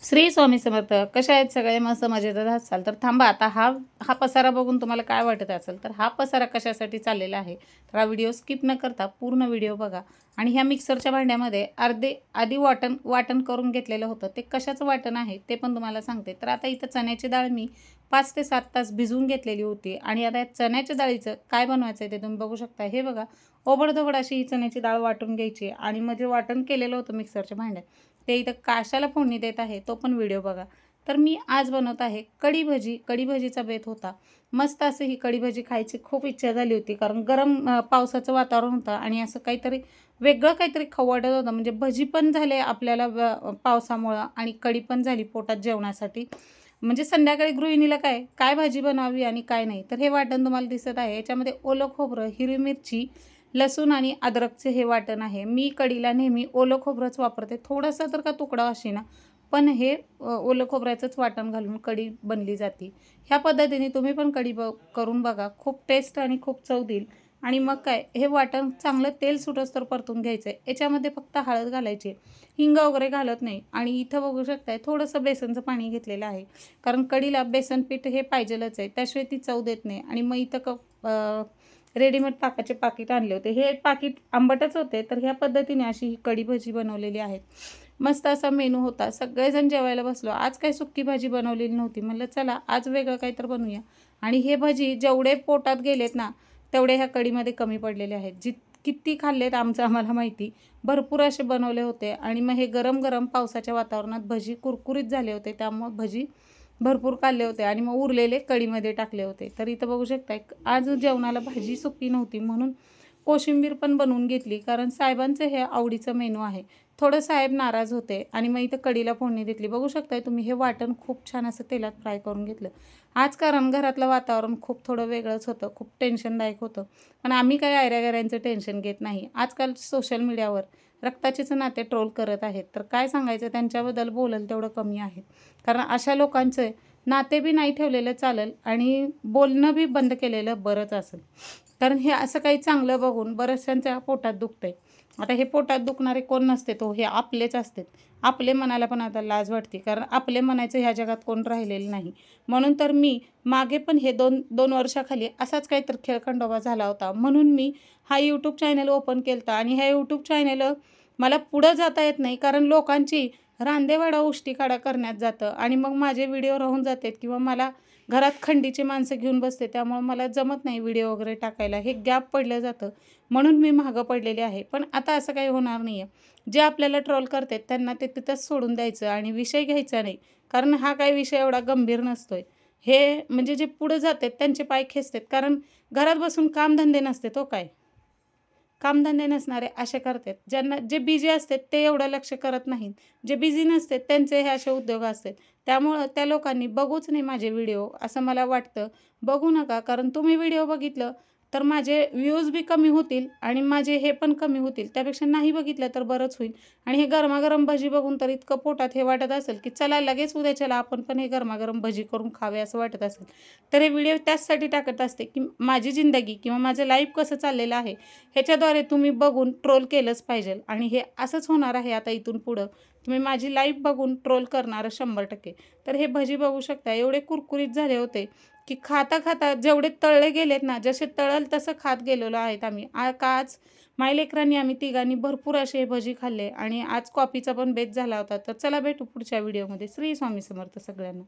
श्री स्वामी समर्थ. कशा आहेत सगळे? मस्त मजेत असाल तर थांबा. आता हा पसारा बघून तुम्हाला काय वाटत असेल तर हा पसारा कशासाठी चाललेला आहे तर हा व्हिडिओ स्किप न करता पूर्ण व्हिडिओ बघा. आणि ह्या मिक्सरच्या भांड्यामध्ये आधी वाटण करून घेतलेलं होतं. ते कशाचं वाटण आहे ते पण तुम्हाला सांगते. तर आता इथं चण्याची डाळ मी 5 ते 7 तास भिजवून घेतलेली होती. आणि आता या चण्याच्या डाळीचं काय बनवायचं आहे ते तुम्ही बघू शकता. हे बघा, ओबडधोबड अशी ही चण्याची डाळ वाटून घ्यायची. आणि मग जे वाटण केलेलं होतं मिक्सरच्या भांड्यात ते इथं काशाला फोडणी देत आहे तो पण व्हिडिओ बघा. तर मी आज बनवत आहे कढी भजी. कढी भजीचा बेत होता. मस्त असं ही कढी भजी खायची खूप इच्छा झाली होती, कारण गरम पावसाचं वातावरण होतं आणि असं काहीतरी वेगळं काहीतरी खाऊ वाटत होतं. म्हणजे भजी पण झाले आपल्याला पावसामुळं आणि कढी पण झाली पोटात जेवणासाठी. म्हणजे संध्याकाळी गृहिणीला काय काय भाजी बनवावी आणि काय नाही. तर हे वाटण तुम्हाला दिसत आहे. याच्यामध्ये ओलं खोबरं, हिरवी मिरची, लसूण आणि अद्रकचे हे वाटण आहे. मी कढीला नेहमी ओलं खोबरंच वापरते. थोडंसं तर का तुकडा असेना, पण हे ओलं खोबऱ्याचंच वाटण घालून कढी बनली जाते. ह्या पद्धतीने तुम्ही पण कढी करून बघा. खूप टेस्ट आणि खूप चव देईल. आणि मग काय, हे वाटण चांगलं तेल सुटोस्तर परतून घ्यायचं आहे. याच्यामध्ये फक्त हळद घालायची, हिंग वगैरे घालत नाही. आणि इथं बघू शकताय थोडंसं बेसनचं पाणी घेतलेलं आहे, कारण कढीला बेसन पीठ हे पाहिजेलच आहे, त्याशिवाय ती चव देत नाही. आणि मग इथं रेडीमेड ताकाचे पाकिट आणले होते. हे पाकिट आंबटच होते. तर ह्या पद्धतीने अशी ही कढी भजी बनवलेली आहे. मस्त असा मेनू होता. सगळेजण जेवायला बसलो. आज काही सुक्की भाजी बनवलेली नव्हती. म्हणलं चला आज वेगळं काहीतरी बनवूया. आणि हे भजी जेवढे पोटात गेलेत ना तेवढे ह्या कढीमध्ये कमी पडलेले आहेत. किती खाल्लेत आमचं आम्हाला माहिती. भरपूर असे बनवले होते. आणि मग हे गरम गरम पावसाच्या वातावरणात भजी कुरकुरीत झाले होते, त्यामुळे भजी भरपूर खाल्ले होते. आणि मग उरलेले कढीमध्ये टाकले होते. तर इथं बघू शकता आज जेवणाला भाजी सुकी नव्हती म्हणून कोशिंबीर पण बनवून घेतली, कारण साहेबांचं हे आवडीचं मेनू आहे. थोडं साहेब नाराज होते. आणि मग इथं कढीला फोडणी देतली. बघू शकताय तुम्ही, हे वाटण खूप छान असं तेलात फ्राय करून घेतलं. आज कारण घरातलं वातावरण खूप थोडं वेगळंच होतं, खूप टेन्शनदायक होतं. पण आम्ही काही आयऱ्या टेन्शन घेत नाही. आजकाल सोशल मीडियावर रक्ताचेच नाते ट्रोल करत आहेत. तर काय सांगायचं, त्यांच्याबद्दल बोलल तेवढं कमी आहे. कारण अशा लोकांचे नाते बी नाही ठेवलेलं चालेल आणि बोलणं बी बंद केलेलं बरंच असेल. कारण हे असं काही चांगलं बघून बऱ्याचशांच्या पोटात दुखतंय. आता हे पोटात दुखणारे कोण नसते, तो हे आपलेच असतात. आपले म्हणायला पण आता लाज वाटते, कारण आपले म्हणायचं ह्या जगात कोण राहिलेलं नाही. म्हणून तर मी मागे पण हे दोन वर्षाखाली असाच काहीतरी खेळखंडोबा झाला होता, म्हणून मी हा यूट्यूब चॅनल ओपन केला होता. आणि ह्या यूट्यूब चॅनल मला पुढं जाता येत नाही, कारण लोकांची रांदेवाडा उष्टीकाढा करण्यात जातं आणि मग माझे व्हिडिओ राहून जातात, किंवा मला घरात खंडीची माणसं घेऊन बसते, त्यामुळे मला जमत नाही व्हिडिओ वगैरे टाकायला. हे गॅप पडलं जातं, म्हणून मी मागं पडलेले आहे. पण आता असं काही होणार नाही आहे. जे आपल्याला ट्रोल करतात त्यांना ते तिथंच सोडून द्यायचं आणि विषय घ्यायचा नाही, कारण हा काही विषय एवढा गंभीर नसतोय. हे म्हणजे जे पुढं जातात त्यांचे पाय खेचतात, कारण घरात बसून कामधंदे नसते तो काय कामधंदे नसणारे असे करतात. ज्यांना जे बिझी असतात ते एवढं लक्ष करत नाहीत. जे बिझी नसते त्यांचे हे असे उद्योग असतात. त्यामुळं त्या लोकांनी बघूच नाही माझे व्हिडिओ, असं मला वाटतं. बघू नका, कारण तुम्ही व्हिडिओ बघितलं तर माझे व्ह्यूज बी कमी होतील आणि माझे हे पण कमी होतील. त्यापेक्षा नाही बघितलं तर बरंच होईल. आणि हे गरमागरम भजी बघून तर इतकं पोटात हे वाटत असेल की चला लगेच उद्याच्याला आपण पण हे गरमागरम भजी करून खावे असं वाटत असेल. तर हे व्हिडिओ त्याचसाठी टाकत असते की माझी जिंदगी किंवा माझं लाईफ कसं चाललेलं आहे ह्याच्याद्वारे तुम्ही बघून ट्रोल केलंच पाहिजे. आणि हे असंच होणार आहे आता इथून पुढं. तुम्ही माझी लाईफ बघून ट्रोल करणारं 100%. तर हे भजी बघू शकता, एवढे कुरकुरीत झाले होते की खाता खाता जेवढे तळले गेलेत ना, जसे तळल तसं खात गेलेलो आहेत आम्ही. आज मायलेकरांनी आम्ही तिघांनी भरपूर असे हे भजी खाल्ले. आणि आज कॉफीचा पण बेत झाला होता. तर चला भेटू पुढच्या व्हिडिओमध्ये. श्री स्वामी समर्थ सगळ्यांना.